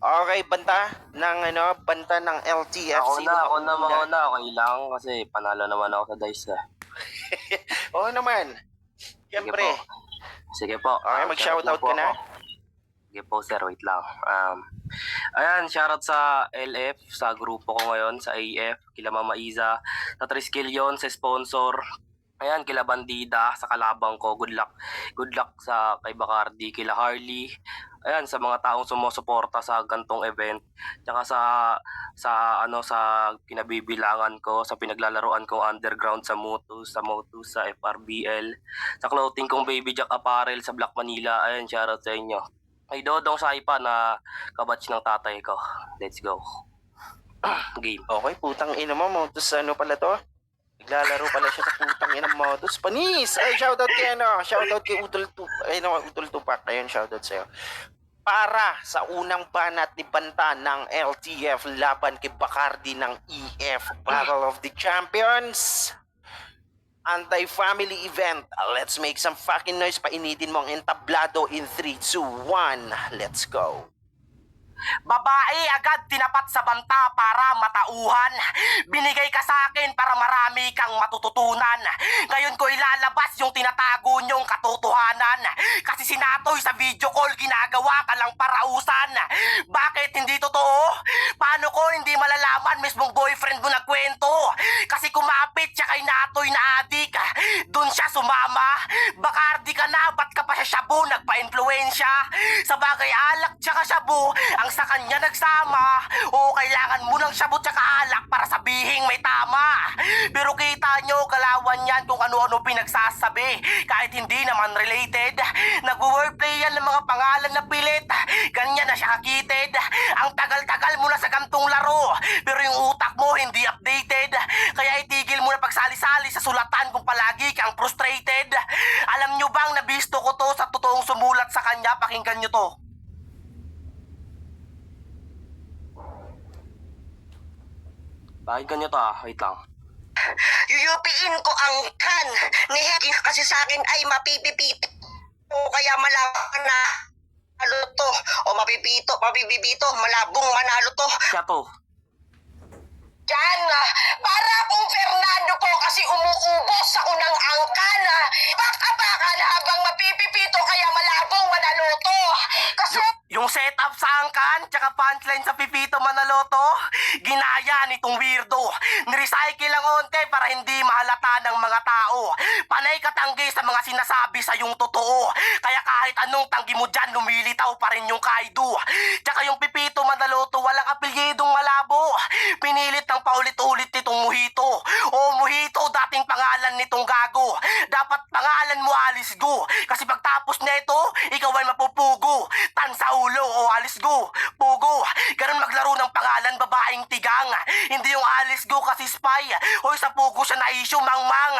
Okay, banta ng LTFC. Ako na, okay lang kasi panalo naman ako sa dice Oo naman. Siyempre. Sige po. Okay, mag-shoutout ka na. Sige po sir, wait lang. Ayan, shoutout sa LF, sa grupo ko ngayon, sa AF, kila Mama Iza, sa Triskelion, sa sponsor. Ayan, kila Bandida, sa kalabang ko, good luck. Good luck sa kay Bacardi, kila Harley. Ayan, sa mga taong sumusuporta sa gantong event. Tsaka sa kinabibilangan ko, sa pinaglalaroan kong underground sa Motus, sa FRBL, sa clothing kong Baby Jack Apparel sa Black Manila. Ayan, shoutout sa inyo. May Dodong Saipa na kabatch ng tatay ko. Let's go. Game. Okay, putang ina mo, Motus pala to? Naglalaro pala siya sa putang ina Motus. Panis! Ay, shoutout kay Utol Tupac. Ayun, shoutout sa'yo. Para sa unang banat ni banta ng LTF laban kay Bacardi ng EF Battle of the Champions. Anti-family event. Let's make some fucking noise. Painitin mo ang entablado in 3, 2, 1. Let's go. Babae agad tinapat sa banta para matauhan. Binigay ka sa akin para marami kang matututunan. Ngayon ko ilalabas yung tinatago nyong katotohanan. Kasi sinatoy sa video call ginagawa ka lang parausan. Bakit hindi totoo? Paano ko hindi malalaman mismong boyfriend mo nagkwento? Kasi kumapit siya kay Natoy na adik. Dun siya sumama. Bacardi ka na, ba't ka pa siya shabu nagpa-influensya? Sa bagay alak tsaka shabu ang sa kanya nagsama. O kailangan mo ng shabu tsaka alak para sabihing may tama. Pero kita nyo galawan yan kung ano-ano pinagsasabi. Kahit hindi naman related. Nag-wordplay yan ng mga pangalan na pilit. Ganyan na siya kakitid. Ang tagal-tagal mo na sa gantong laro. Pero yung utak mo hindi updated. Kaya itigil mo na pagsali-sali sa sulatan kung palagi kang frustrated. Alam nyo bang nabisto ko to sa totoong sumulat sa kanya? Pakinggan nyo to. Pakinggan nyo to wait lang. Yuyupiin ko ang kan ni Heki kasi sa akin ay mapipipito o kaya malaman na manalo to o mapibibito, malabong manalo to. Siya to. Diyan, para akong Fernando po kasi umuubos sa unang angkan. Baka habang mapipipito kaya malabong manalo to. Kasi Yung setup sa angkan, tsaka punchline sa Pipito Manaloto, ginaya nitong weirdo. Nirecycle lang onte para hindi mahalata ng mga tao. Panay katanggi sa mga sinasabi sa yung totoo. Kaya kahit anong tanggi mo dyan, lumilitaw pa rin yung kaido. Tsaka yung Pipito Manaloto, walang apelyidong malabo. Pinilit ng paulit-ulit nitong Mojito. O Mojito, dating pangalan nitong gago. Dapat pangalan mo Alice Go. Kasi pagtapos nito, ikaw ay mapupugo. Tansa ulo o Alice Go, pugo. Ganun maglaro ng pangalan babaeng tigang. Hindi yung Alice Go kasi spy. Hoy sa pugo siya na issue mangmang.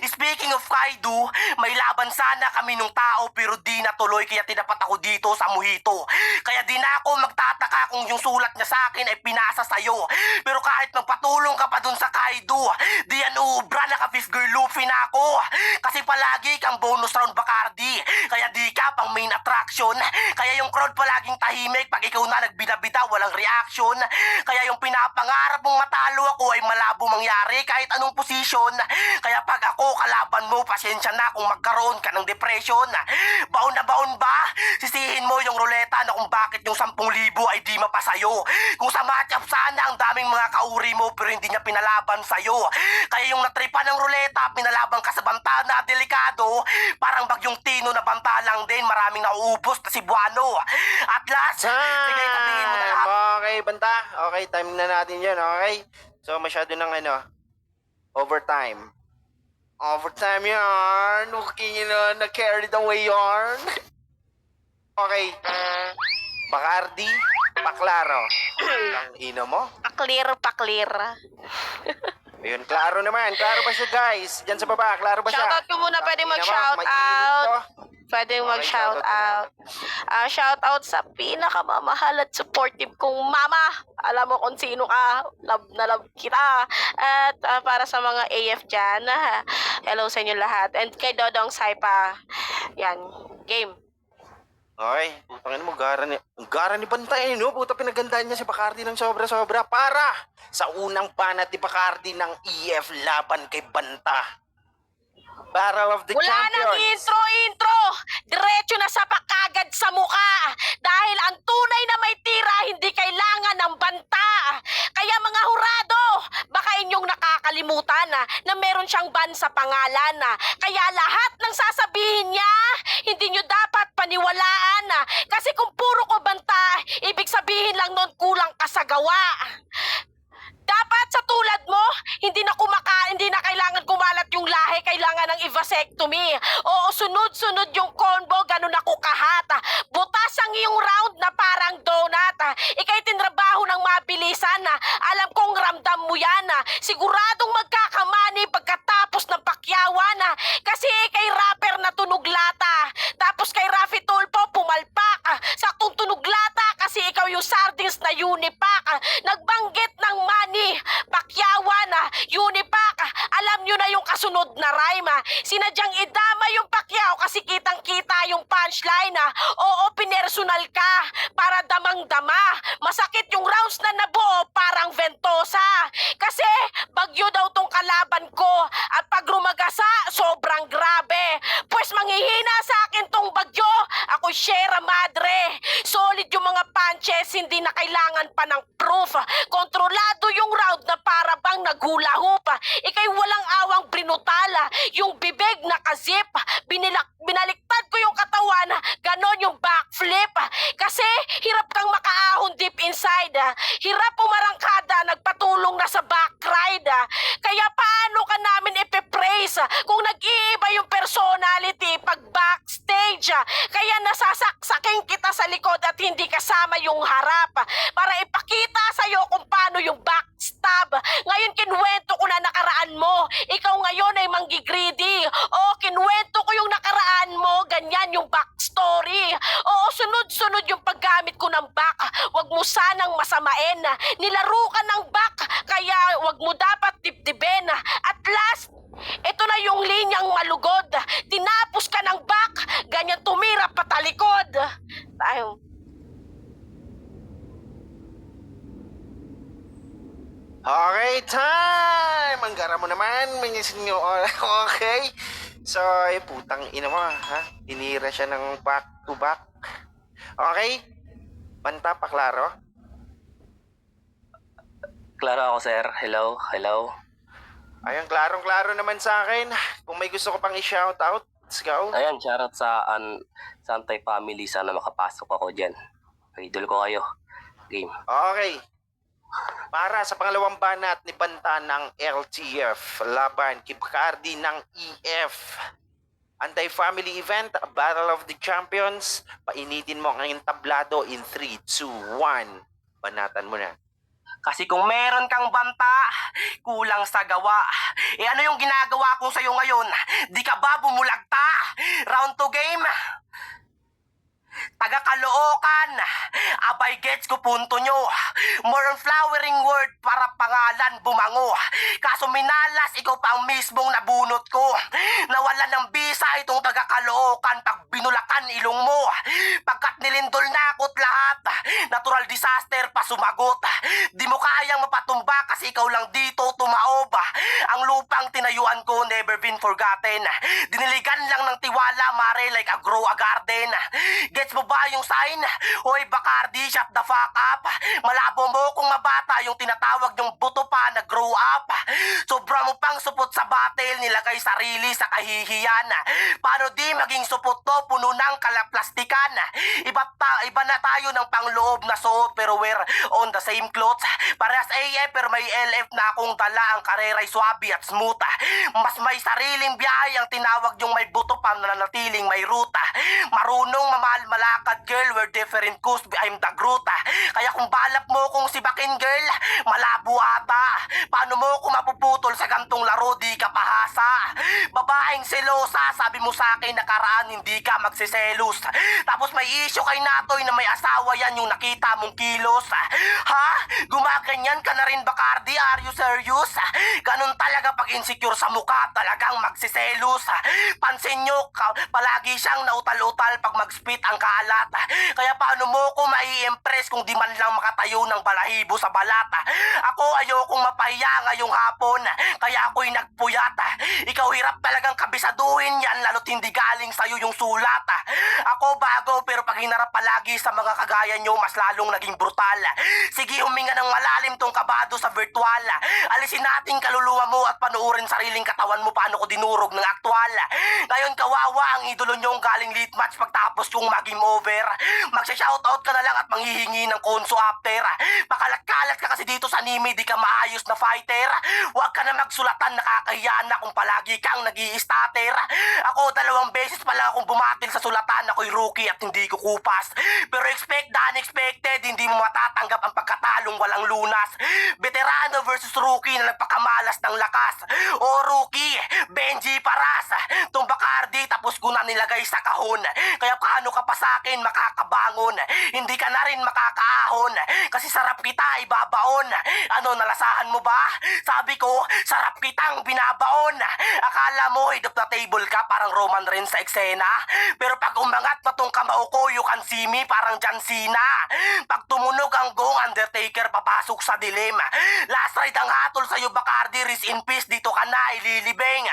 Speaking of Kaido, may laban sana kami nung tao pero di natuloy kaya tinapat ako dito sa Mojito. Kaya di na ako magtataka kung yung sulat niya sa akin ay pinasa sa'yo. Pero kahit magpatulong ka pa dun sa Kaido, di yan ubra naka fifth girl Luffy na ako. Kasi palagi kang bonus round Bacardi. Kaya di ka pang main attraction. Kaya yung crowd palaging tahimik pag ikaw na nagbida-bida walang reaction. Kaya yung pinapangarap mong matalo ako ay malabo mangyari kahit anong posisyon. Kaya pag ako kalaban mo, pasensya na kung magkaroon ka ng depression. Baon na baon ba? Sisihin mo yung ruleta na kung bakit yung 10,000 ay di mapasayo. Kung sa matchup sana ang daming mga kauri mo pero hindi niya pinalaban sa'yo. Kaya yung natripa ng ruleta, pinalaban ka sa banta na delikado. Parang bagyong Tino na banta lang din, maraming nauubos na Cebuano. At last, sige sabihin mo na lahat. Okay, banta. Okay, time na natin yun, okay? So, masyado ng overtime. Overtime yarn. Okay, na-carried away yarn. Okay. Bacardi, paklaro. Ang ino mo. Paklir. Ayun, klaro naman. Klaro ba siya, guys? Diyan sa baba, klaro ba siya? Shoutout ko muna, pwede Ang ina mo, mag-shout mainit out. to. Pwede Okay, mag-shout out. Shout out sa pinakamamahal at supportive kong mama. Alam mo kung sino ka. Love na love kita. At para sa mga AF dyan, hello sa inyo lahat. And kay Dodong Saipa, yan, game. Ay, putangin mo, gara ni Bantay, no? Puta, pinagandaan niya si Bacardi ng sobra-sobra para sa unang banat ni Bacardi ng EF laban kay Banta. Battle of the Wala nang Champions. intro! Diretso na sa pakagad sa muka! Dahil ang tunay na may tira, hindi kailangan ng banta! Kaya mga hurado, baka inyong nakakalimutan na meron siyang ban sa pangalan. Kaya lahat ng sasabihin niya, hindi nyo dapat paniwalaan. Kasi kung puro ko banta, ibig sabihin lang nun kulang ka sa gawa. Dapat sa tulad mo, hindi na kailangan kumalat yung lahi, kailangan ng vasectomy. Oo, sunod-sunod yung combo, ganun ako kahat. Butas ang iyong round na parang donut. Ika'y tinrabaho ng mabilisan. Alam kong ramdam mo yan. Siguradong magkakamani pagkatapos ng pakyawan. Kasi ika'y rapper na tunog lata. Tapos kay Rafi Tulfo pumalpak. Saktong tunog lata kasi ikaw yung sardines na unipack. Nagbanggit ng money, pakyawan, unipack. Alam nyo na yung kasunod na rhyme. Sinadyang idama yung pakyaw kasi kitang-kita yung punchline. Oo, pinersonal ka para damang-dama. Masakit yung rounds na nabuo parang ventosa. Kasi bagyo daw tong kalaban ko at pag rumagasa, sobrang grabe. Pues manghihina sa akin tong bagyo. Ako Sierra Madre. Solid yung mga punches, hindi na kailangan pa ng proof. Kontrolado yung round na para bang naghula-hoop. Ika'y walang awang brinutal. Yung bibig nakazip. Binaliktad ko yung katawan. Ganon yung backflip. Kasi hirap kang makaahon deep inside. Hirap pumarangkada, nagpatulong na sa back ride. Kaya paano ka namin ipipraise kung nag-iiba yung personality pag backstage? Kaya nasasaksakin kita sa likod at hindi kasama yung harap para ipakita sa'yo kung paano yung backstab. Ngayon kinwento ko na nakaraan mo. Ikaw ngayon ay manggigreedy. O kinwento ko yung nakaraan mo, ganyan yung backstory. Oo, sunod-sunod yung paggamit ko ng back. Wag mo sanang masamain. Nilaro ka ng back, kaya wag mo dapat dibdibin. At last, ito na yung linyang malugod. Tinapos ka ng back, ganyan tumira patalikod. Tayo. Okay, time! Ang gara mo naman, mangisin nyo. Okay. So, putang ina mo, ha? Tinira siya ng back to back. Okay? Banta pa, klaro? Klaro ako, sir. Hello? Ayun, klarong-klaro naman sa akin. Kung may gusto ko pang i-shoutout, let's go. Ayan, shoutout sa Santay family. Sana makapasok ako dyan. Idol ko kayo. Game. Okay. Para sa pangalawang banat ni Banta ng LTF, laban kay Bacardi ng EF. Anti-family event, Battle of the Champions. Painitin mo ang iyong tablado in 3, 2, 1. Banatan mo na. Kasi kung meron kang banta, kulang sa gawa. Ano yung ginagawa ko sa'yo ngayon? Di ka ba bumulagta? Round 2 game? Taga-Caloocan, abay gets ko punto nyo. More on flowering word para pangalan bumango. Kaso minalas, ikaw pa ang mismong nabunot ko. Nawala ng bisa itong taga-Caloocan pag binulakan ilong mo. Pagkat nilindol na ako't lahat, natural disaster pa sumagot. Di mo kayang mapatumba kasi ikaw lang dito tumaob. Ang lupang tinayuan ko never been forgotten. Diniligan lang ng tiwala, mare, like a grow a garden. Gets mo ba yung sign? Hoy Bacardi, shut the fuck up. Malabo mo kung mabata yung tinatawag yung buto pa na grow up. Sobra mo pang supot sa battle, nilagay sarili sa kahihiyan. Paano di maging supot to, puno ng kalaplastikan. Iba na tayo ng pangloob na suot pero we're on the same clothes. Parehas AF pero may LF na akong dala, ang kareray swabe at smooth. Mas may sariling biyahe ang tinawag yung may buto pa na nanatiling may ruta. Marunong mamahal malakad girl, we're different cause I'm the gruta. Kaya kung balap mo kung si Bakin girl, malabo ata. Paano mo kung mapuputol sa gantong laro, di ka pahasa. Babaeng selosa, sabi mo sa akin nakaraan hindi ka magsiselos. Tapos may issue kay Natoy na may asawa, yan yung nakita mong kilos. Ha? Gumaganyan ka na rin Bacardi, are you serious? Ganun talaga pag insecure sa mukha, talagang magsiselos. Pansin nyo, palagi siyang nautal-utal pag mag-spit ang kalat. Kaya paano mo ko mai-impress kung di man lang makatayo ng balahibo sa balat? Ako ayokong mapahiya ngayong hapon, kaya ako'y nagpuyat. Ikaw hirap talagang kabisaduhin yan, lalo't hindi galing sa'yo yung sulat. Ako bago, pero pag hinarap palagi sa mga kagaya nyo, mas lalong naging brutal. Sige, huminga ng malalim tong kabado sa virtual. Alisin natin kaluluwa mo at panuorin sariling katawan mo paano ko dinurog ng aktwal. Ngayon kawawa ang idolo nyong galing lead match pagtapos yung mag-game over. Magsha-shoutout ka na lang at manghihingi ng konso after. Pakalat-kalat ka kasi dito sa anime, di ka maayos na fighter. Huwag ka na magsulatan, nakakahiya na kung palagi kang nag-i-stater. Ako 2 beses pa lang akong bumatil sa sulatan, ako'y rookie at hindi ko kupas. Pero expect the unexpected, hindi mo matatanggap ang pagkatalong walang lunas. Veterano versus rookie na nagpakamalas ng lakas. O rookie, Benji Paras, tong Bacardi tapos ko na nilagay sa kahon. Kaya paano ka pa sa'kin makakabangon? Hindi ka na rin makakaahon, kasi sarap kita ibabaon. Ano, nalasahan mo ba? Sabi ko, sarap kitang binabaon. Akala mo head of the table ka, parang Roman Reigns sa eksena. Pero pag umangat na tong kamao ko, you can see me parang John Cena. Pag tumunog ang gong, Undertaker papasok sa dilim. Last ride ang hatol sa'yo Bacardi, rest in peace, dito ka na ililibing.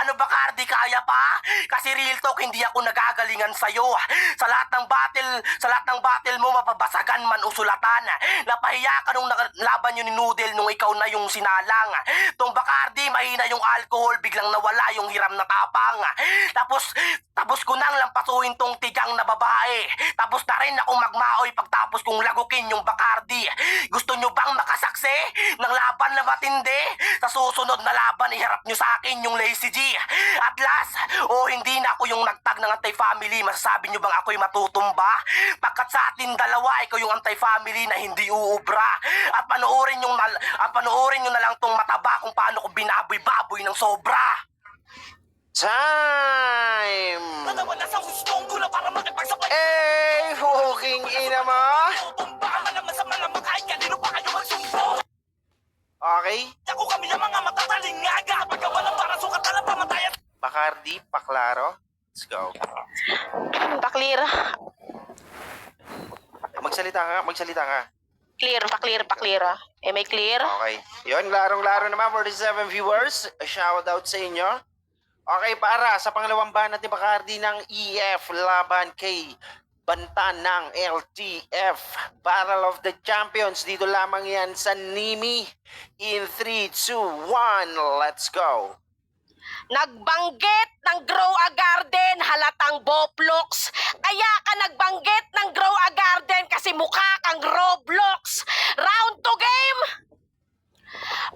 Ano Bacardi, kaya pa? Kasi real talk, hindi ako nagagalingan sa'yo. Sa lahat ng battle mo, mapabasagan man usulatan. Napahiya ka nung laban yun ni Noodle nung ikaw na yung sinalang. Tong Bacardi, mahina yung alcohol, biglang nawala yung hiram na tapang. Tapos ko nang lampasuhin tong tigang na babae. Tapos na rin akong magmaoy pagtapos kong lagukin yung Bacardi. Gusto nyo bang makasaksi ng laban na matindi? Sa susunod na laban, iharap nyo sa akin yung Lazy G. At last, hindi na ako yung nagtag ng anti-family. Masasabi nyo bang ako'y matutumba? Pagkat sa atin dalawa, ikaw yung anti-family na hindi uubra. At panoorin nyo na lang tong mataba kung paano ko binaboy-baboy ng sobra. Time! Nanawa na sa hustong ko na para makipagsabay. Eh, huking ina mo! Baka malaman sa mga makain, kanino pa kayo magsumpo? Okay? Ako kami ang mga matatalingaga. Pagkawa ng para sukat na lang pamatayan. Bacardi, paklaro. Let's go. Pa-clear. Magsalita ka. Pa-clear. May clear? Okay. Yun, larong-laro naman, 47 viewers. Shoutout sa inyo. Okay, para sa pangalawang banat ni Bacardi ng EF laban kay Banta ng LTF. Battle of the Champions. Dito lamang yan sa Nimi. In 3, 2, 1, let's go. Nagbanggit ng Grow a Garden, halatang Boplox. Kaya ka nagbanggit ng Grow a Garden kasi mukha kang Roblox. Round 2 game.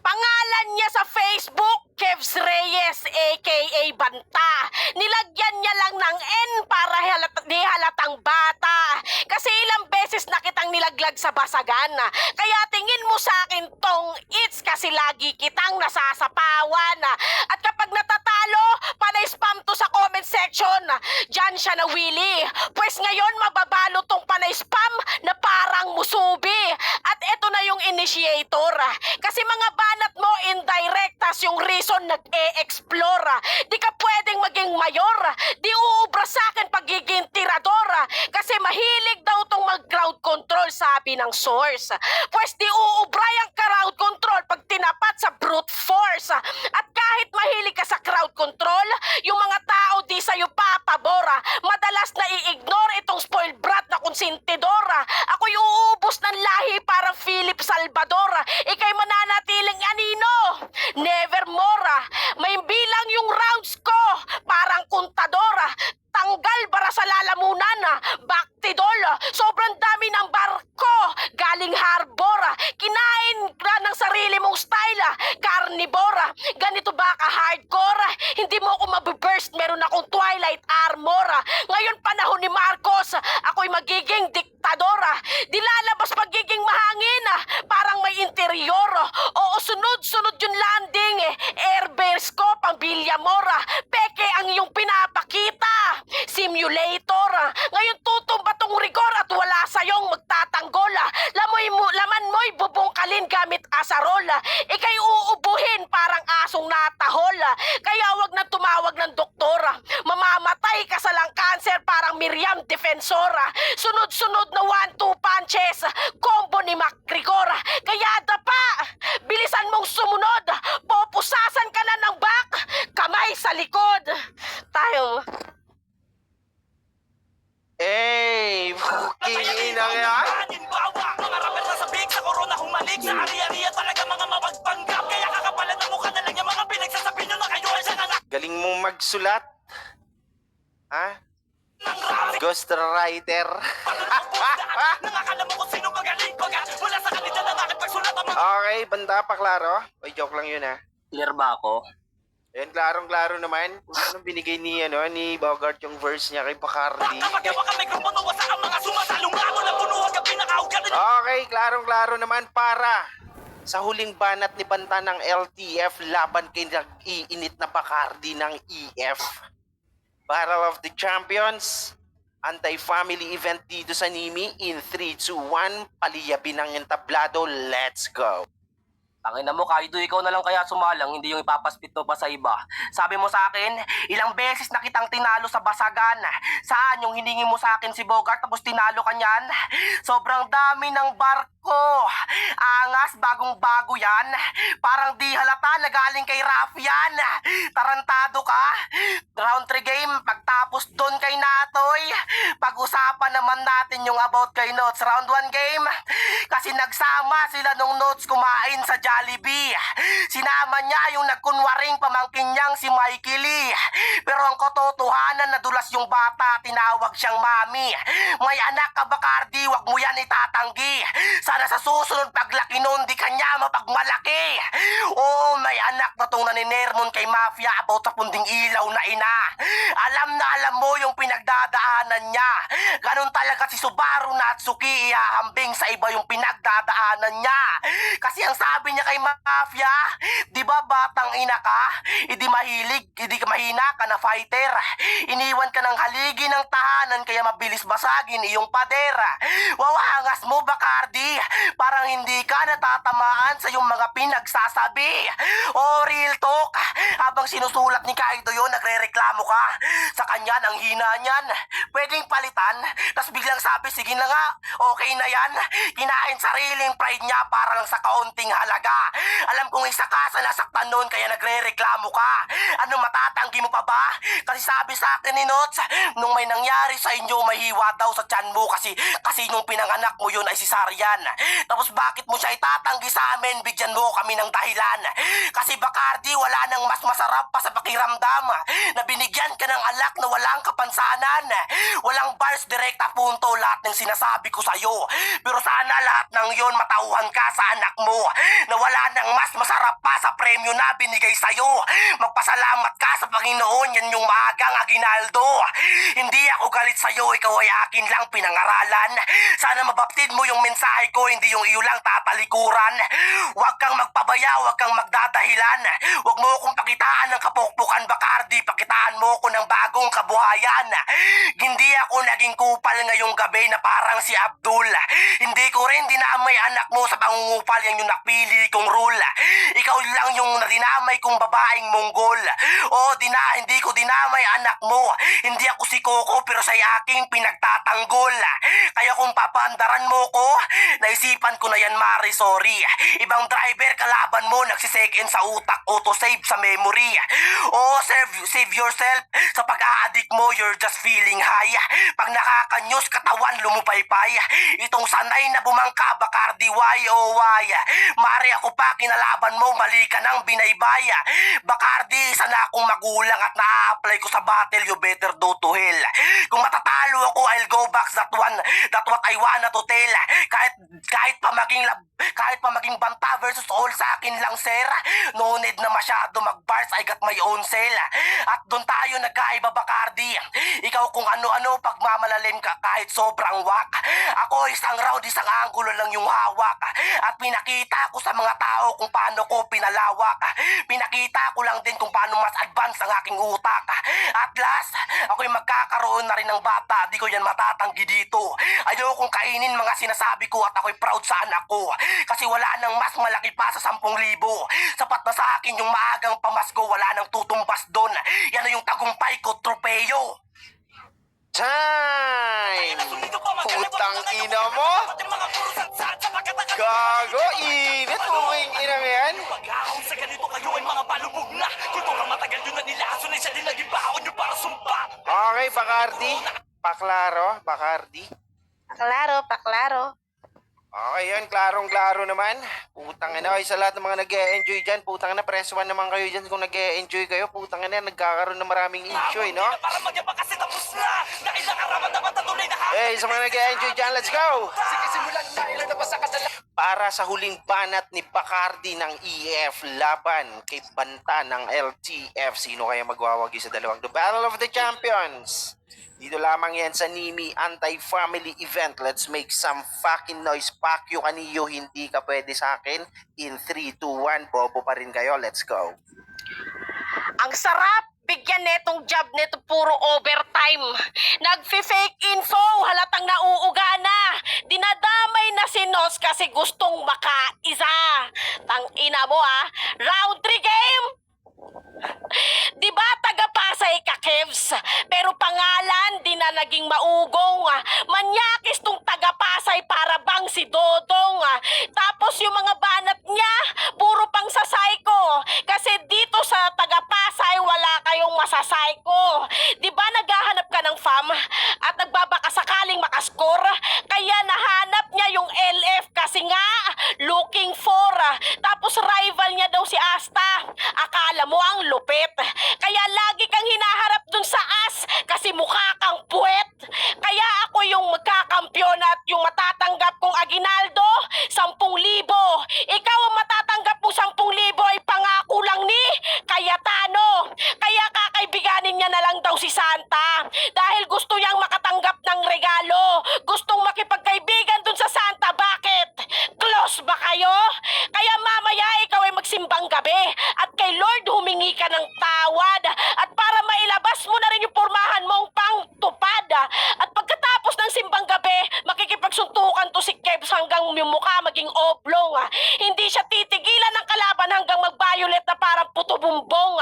Pangalan niya sa Facebook, Kevs Reyes, aka Banta. Nilagyan niya lang ng N para di halatang bata. Kasi ilang beses na kitang nilaglag sa basagan. Kaya tingin mo sa akin tong it's kasi lagi kitang nasasapawan. At kapag natatalo, panay spam to sa comment section. Diyan siya nawili. Pues ngayon mababalo tong panay spam na parang musubi. At eto na yung initiator. Kasi mga banat mo indirectas yung reason nag-e-explore. Di ka pwedeng maging mayor. Di uubra sa akin pagiging tirador. Kasi mahilig daw tong mag-crowd control, sabi ng source. Pues di uubra yung crowd control pag tinapat sa brute force. At kahit mahilig ka sa crowd control, yung mga tao di sa'yo papabora. Madalas na i-ignore itong spoiled brat na konsentidora. Ako'y uubos ng lahi parang Philip Salvador. Ika'y mananatiling anino. Nevermore. May bilang yung rounds ko. Parang kontadora. Tanggal para sa lalamunan. Baktidol. Sobrang dami ng barko. Galing harbor. Kinain ka ng sarili mong style. Carnivore. Ganito ba ka hardcore? Hindi mo ako mabiburst. Meron akong Twilight armor. Ngayon panahon ni Marcos. Ako'y magiging diktadora. Di lalabas pagiging mahangin. Parang may interior. Oo, sunod-sunod yung landing. Airbase ko pang Villamora. Peke ang iyong pinapakita. Simulator. Ngayon tutumba tong rigor at wala sayong magtatanggol. Laman mo'y bubungkalin gamit asarol. Ika'y uubuhin parang asong natahol. Kaya wag na tumawag ng doktor. Mamamatay ka sa lung cancer parang Miriam Defensor. Sunod-sunod na 1-2 punches. Combo ni McGregor. Kaya dapa, bilisan mong sumunod. Popusasan ka na ng back. Kamay sa likod. Tayo. Eh, buking ina yan. Halimbawa, mga rapper sa sabik sa korona humalik sa ari-ariya talaga mga mapagpanggap. Kaya kakapalan ng mukha na lang yung mga pinagsasabi nyo na kayo ay siyang anak Galing mong magsulat. Ha? ng rap. Ghostwriter. Nang akala mo kung sino magaling baga mula sa kanila na bakit pagsulat ang mga Okay, banda pa, klaro? O, joke lang yun, ha? Clear ba ako? Yan, klarong-klaro naman. Anong binigay ni Bogart yung verse niya kay Bacardi? kapag baka may grupo na wasak ang mga sumasalunga mula punuwag ang pinakaugat. Okay, klarong-klaro naman para sa huling banat ni Banta ng LTF laban kay nag-iinit na Bacardi ng EF. Battle of the Champions, anti-family event dito sa Nimi in 3, 2, 1, paliyabin ang entablado, let's go! Tangina mo, Kaido, ikaw na lang kaya sumalang, hindi yung ipapaspit mo pa sa iba. Sabi mo sa akin, ilang beses na kitang tinalo sa basagan. Saan yung hiningi mo sa akin si Bogart tapos tinalo ka niyan? Sobrang dami ng barko. Angas, bagong-bago yan. Parang di halata na galing kay Raf yan. Tarantado ka. Round 3 game, pagtapos doon kay Natoy. Pag-usapan naman natin yung about kay Notes. Round 1 game, kasi nagsama sila nung Notes kumain sa Jollibee. Sinama niya yung nagkunwaring pamangkin niyang si Mikey Lee. Pero ang katotohanan, nadulas yung bata, tinawag siyang mami. May anak ka, Bacardi, wag mo yan itatanggi. Sana sa susunod paglaki nun, di kanya mapagmalaki. Oo, may anak na tong naninermon kay Mafia about sa punding ilaw na ina. Alam na alam mo yung pinagdadaanan niya. Ganun talaga si Subaru Natsuki, ihahambing sa iba yung pinagdadaanan niya. Kasi ang sabi niya kay Mafia, di ba batang ina ka? Hindi ka mahina ka na fighter. Iniwan ka ng haligi ng tahanan kaya mabilis basagin iyong padera. Wawangas mo, Bacardi, parang hindi ka natatamaan sa iyong mga pinagsasabi. O real talk, habang sinusulat ni Kaido yun, nagre-reklamo ka. Sa kanya, ang hina niyan. Pwedeng palitan, tas biglang sabi, sige na nga, okay na yan. Kinain sariling pride niya para lang sa kaunting halaga. Alam kong isa ka sa nasaktan nun kaya nagre-reklamo ka. Ano, matatanggi mo pa ba? Kasi sabi sa akin ni Nots, nung may nangyari sa inyo, may hiwa daw sa tiyan mo kasi nung pinanganak mo yun ay cesarean. Tapos bakit mo siya itatanggi sa amin? Bigyan mo kami ng dahilan. Kasi Bacardi, wala nang mas masarap pa sa pakiramdam na binigyan ka ng alak na walang kapansanan. Walang bars, direkta punto lahat ng sinasabi ko sa'yo. Pero sana lahat ng yon matauhan ka sa anak mo na wala nang mas masarap pa sa premyo na binigay sa'yo. Magpasalamat ka sa Panginoon, yan yung maagang aginaldo. Hindi ako galit sa'yo, ikaw ay akin lang pinangaralan. Sana mabaptid mo yung mensahe ko, hindi yung iyo lang tatalikuran. Huwag kang magpabaya, huwag kang magdadahilan. Huwag mo akong pakitaan ng kapukpukan, Bacardi, pakitaan mo ko ng bagong kabuhayan. Hindi ako naging kupal ngayong gabi na parang si Abdul. Hindi ko rin dinamay anak mo sa pangungupal, yan yung napili kong rule. Ikaw lang yung nadinamay kong babaeng Monggol. Hindi ko dinamay anak mo. Hindi ako si Coco pero sa'y aking pinagtatanggol. Kaya kung papandaran mo ko, naisipan ko na yan, Mari, sorry. Ibang driver kalaban mo, nagsisecond sa utak, auto-save sa memory. Save yourself. Sa pag-a-addict mo, you're just feeling high. Pag nakakanyos, katawan lumupaypay. Itong sanay na bumangka, Bacardi, why oh why? Mari, ako pa, kinalaban mo, mali ka nang binaybay. Bacardi, isa na akong magulang at na-apply ko sa battle, you better do to hell. Kung matatalo ako, I'll go back that what I wanna to tell. Kahit pa maging Banta versus all sa akin lang, sir. No need na masyado mag-bars, I got my own cell. At doon tayo nagkaiba, Bacardi. Ikaw kung ano-ano pagmamalalim ka kahit sobrang wak. Ako isang round, isang anggulo lang yung hawak. At pinakita ko sa mga tao kung paano ko pinalawak. Pinakita ko lang din kung paano mas advance ang aking utak. At last, ako'y magkakaroon na rin ng bata. Di ko yan matatanggi dito. Ayokong kainin mga sinasabi ko at ako ako'y proud sa anak ko. Kasi wala nang mas malaki pa sa 10,000. Sapat na sa akin yung maagang pamasko, wala nang tutumbas doon. Yan na yung tagumpay ko, tropeyo. Time! Putang ina mo! Gago, init, uwing ina yan. Pag-ahong sa ganito kayo ay mga palubog na. Kulturang matagal yun na nilaso na siya din naging baon nyo para sumpa. Okay, Bacardi. Paklaro, Bacardi. Paklaro. Okay, yun. Klarong-klaro naman. Putang ina. Ay, sa lahat ng mga nag-e-enjoy dyan, putang ina, press 1 naman kayo dyan kung nag-e-enjoy kayo. Putang ina, nagkakaroon ng maraming issue, no? Para magyabang kasi tapos na. Dahil nakaraman naman na tunay na Eh, sa mga nag-e-enjoy dyan, let's go! Sige, simulan na ilan na ba sa kadala. Para sa huling banat ni Bacardi ng EF laban kay Banta ng LTF. Sino kaya magwawagi sa dalawang? The Battle of the Champions. Dito lamang yan sa Nimi Anti-Family Event. Let's make some fucking noise. Pakyo kaniyo, hindi ka pwede sa akin. In 3, 2, 1, bobo pa rin kayo. Let's go. Ang sarap! Bigyan netong job neto puro overtime. Nagfi-fake info, halatang nauuga na. Dinadamay na si Nos kasi gustong makaisa. Tang ina mo round 3 game. Diba taga-Pasay ka, Kevs? Pero pangalan, di na naging maugong. Manyakis tong taga-Pasay para bang si Dodong. Tapos yung mga banat niya, puro pang sa psycho. Kasi dito sa taga-Pasay, wala kayong masasayko. Diba naghahanap ka ng fam at nagbabaka sakaling makascore? Kaya nahanap niya yung LF kasi nga, looking for. Tapos rival niya daw si Asta. Akala mo ang lupit. Kaya lagi kang hinaharap dun sa as kasi mukha kang puwet. Kaya ako yung magkakampiyon at yung matatanggap kong aginaldo, 10,000. Ikaw ang matatanggap mong 10,000 ay pangako lang ni Cayetano. Kaya kakaibiganin niya na lang daw si Santa dahil gusto niyang makatanggap ng regalo. Gustong makipagkaibigan dun sa Santa. Bakit? Close ba kayo? Kaya mamaya ikaw ay magsimbang gabi at kay Lord humingi ka ng tawad at para mailabas mo na rin yung pormahan mong pangtupad. At pagkatapos ng simbang gabi, makikipagsuntukan to si Kebs hanggang yung mukha maging oblong. Hindi siya titigilan ng kalaban hanggang mag-violet na parang puto-bumbong.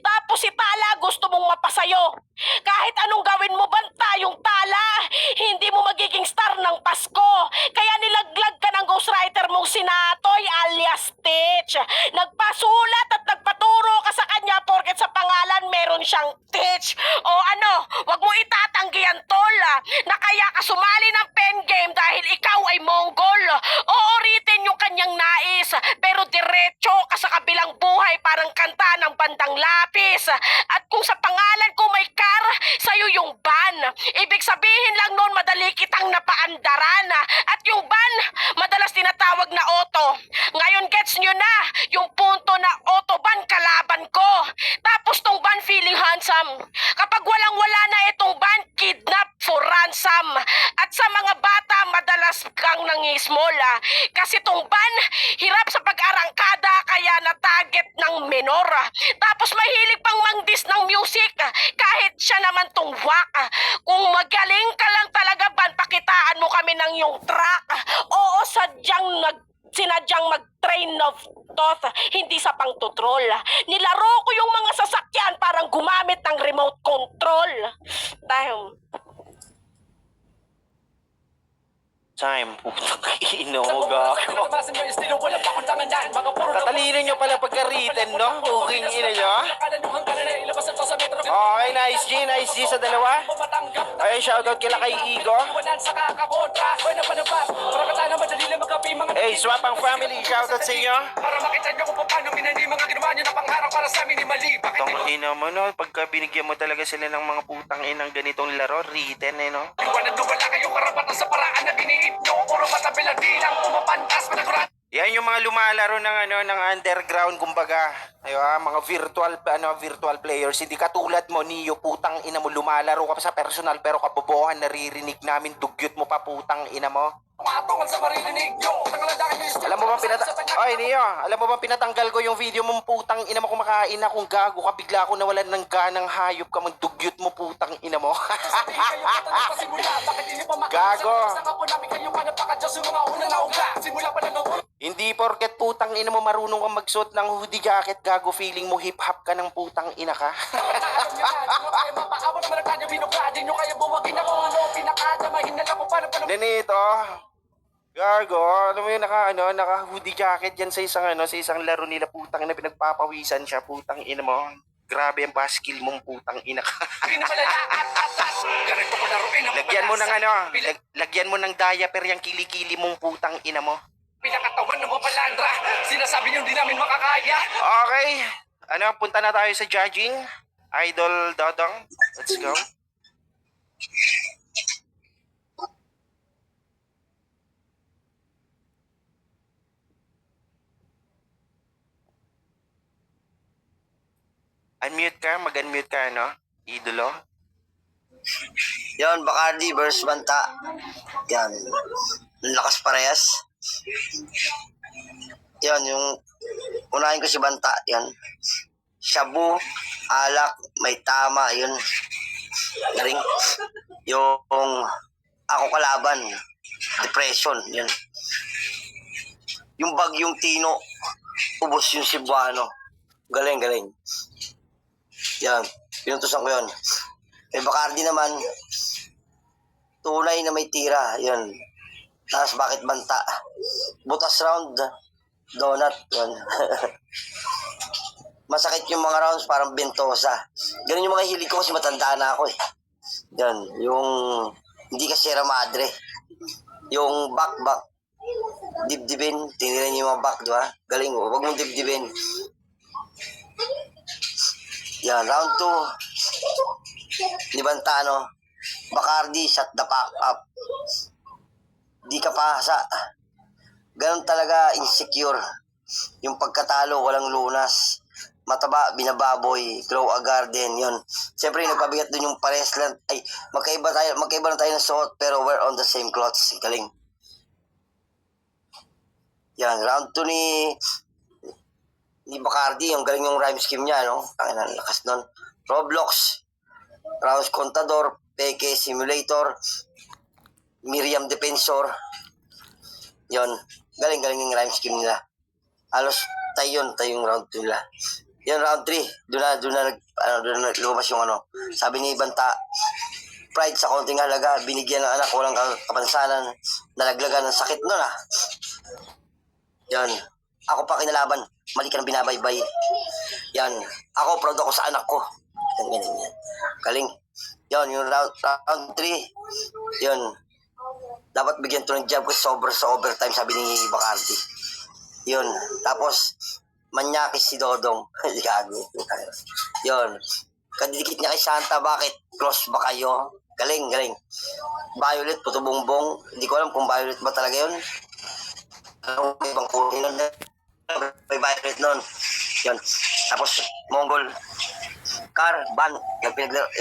Tapos si Tala gusto mong mapasayo. Kahit anong gawin mo, Banta, yung Tala, hindi mo magiging star ng Pasko. Kaya nilaglag ka ng ghostwriter mong sinatoy alias Stitch. Nagpasulat at nagpaturo ka sa kanya porket sa pangalan meron siyang Stitch. O ano, wag mo itatanggihan, tol, na kaya ka sumali ng pen game dahil ikaw ay Mongol. Ooritin yung kanyang nais, pero diretso ka sa kabilang buhay parang kanta ng bandang lapis. At kung sa pangalan ko may kar, sa'yo yung ban. Ibig sabihin lang noon madali kitang napaandaran. At yung ban, madalas tinatawag na auto. Ngayon gets nyo na, yung punto na autoban kalaban ko. Tapos tong ban feeling handsome. Kapag walang-wala na itong ban, kidnap for ransom. At sa mga bata, madalas kang nangismol. Kasi tong ban, hirap sa pag-arangkada kaya na-target ng menor. Tapos mahilig pang mangdis ng music kahit siya naman tong wak. Kung magaling ka lang talaga, ban, pakitaan mo kami ng yung track. Oo, sinadyang mag-train of thought, hindi sa pangtutrol. Nilaro ko yung mga sasakyan parang gumamit ng remote control. Dahil Time, putang ino, gago. Tatalino nyo pala pagka-written, no? Puking ina nyo. Okay, nice G sa dalawa. Okay, shoutout kila kay Igo. Hey, swap ang family, shoutout sa inyo. Tong ina mo, no? Pagka binigyan mo talaga sila ng mga putang inang ganitong laro, written, no? Yan yung mga lumalaro ng ng underground, kumbaga. Mga virtual players. Hindi katulad mo, Neo, putang ina mo, lumalaro ka pa sa personal pero kabobohan, naririnig namin, dugyot mo pa, putang ina mo. Alam mo bang Neo, alam mo bang pinatanggal ko yung video mong putang ina mo, kumakain na kung gago ka, bigla ako nawalan ng ganang hayop ka, magdugyot mo, putang ina mo. Gago. Hindi porket putang ina mo marunong kang magsuot ng hoodie jacket, gago feeling mo hip-hop ka ng putang ina ka. Ganito, gago, alam mo yun, naka hoodie jacket yan sa isang laro nila, putang ina, pinagpapawisan siya, putang ina mo. Grabe ang baskill mong putang ina ka. Lagyan mo ng lagyan mo ng diaper yung kilikili mong putang ina mo. Pinakatawan ng mga palandra. Sinasabi niyo hindi namin makakaya. Okay. Punta na tayo sa judging. Idol Dodong, let's go. Unmute ka, mag-unmute ka, idolo. Yan, Bacardi versus Banta. Yan. Lakas parehas. Yan, yung unahin ko si Banta. Yan. Shabu, alak, may tama. Yun. Galing. Yung ako kalaban. Depression. Yan. Yung bagyong Tino. Ubos yung Cebuano. Galing, galing. Yan. Pinutusan ko yun. Kay Bacardi naman, tunay na may tira. Yan. Tapos bakit Banta? Butas round, donut. Yan. Masakit yung mga rounds, parang bentosa. Ganun yung mga hilig ko kasi matanda na ako eh. Yan. Yung hindi ka Sierra Madre. Yung back. Dibdibin. Tinira niyo yung mga back, di ba? Galing mo. Huwag mong dibdibin. Yan. Round 2. Di Banta, Bacardi, shut the fuck up. Di ka pasa. Ganun talaga, insecure. Yung pagkatalo, walang lunas. Mataba, binababoy, grow a garden, yun. Siyempre, nagpabigat dun yung pares lang. Ay, magkaiba na tayo ng suot, pero we're on the same clothes. Galing. Yan, round 2 ni Bacardi, yung galing yung rhyme scheme niya, Tangina, lakas nun. Roblox, Rounds Contador, Peke Simulator, Miriam Defensor. Yon, galing yung rhyme scheme nila. Halos tayo yung round 2 nila. Yon, round 3, doon na lumabas yung Sabi ni Banta, pride sa konting halaga, binigyan ng anak, walang kapansanan, nalaglagan ng sakit nun Yan, ako pa kinalaban, mali ka ng binabaybay. Yan, ako proud ako sa anak ko. Yan. Galing. Yan, yung round 3. Yan. Dapat bigyan to ng job kasi sobra sa overtime, sabi ni Bacardi. Yun. Tapos, manyakis si Dodong. Gago. Yun. Kadidikit niya kay Santa, bakit? Close ba kayo? Galing. Violet, puto bongbong. Hindi ko alam kung Violet ba talaga yun. Ano, ibang kulay nun. May Violet nun. Yun. Tapos, Mongol. Car, ban,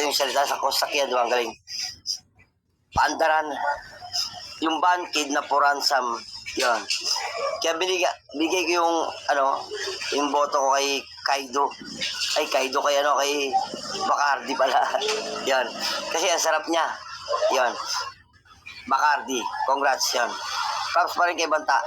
yung salita sa kosakyan, diba, ang galing. Paandaran, yung ban, kidnap for ransom, yun. Kaya bigay ko yung boto ko kay Kaido. Ay, Kaido kay Bacardi pala. Yan. Kasi ang sarap niya. Yan. Bacardi, congrats yan. Props pa rin kay Banta.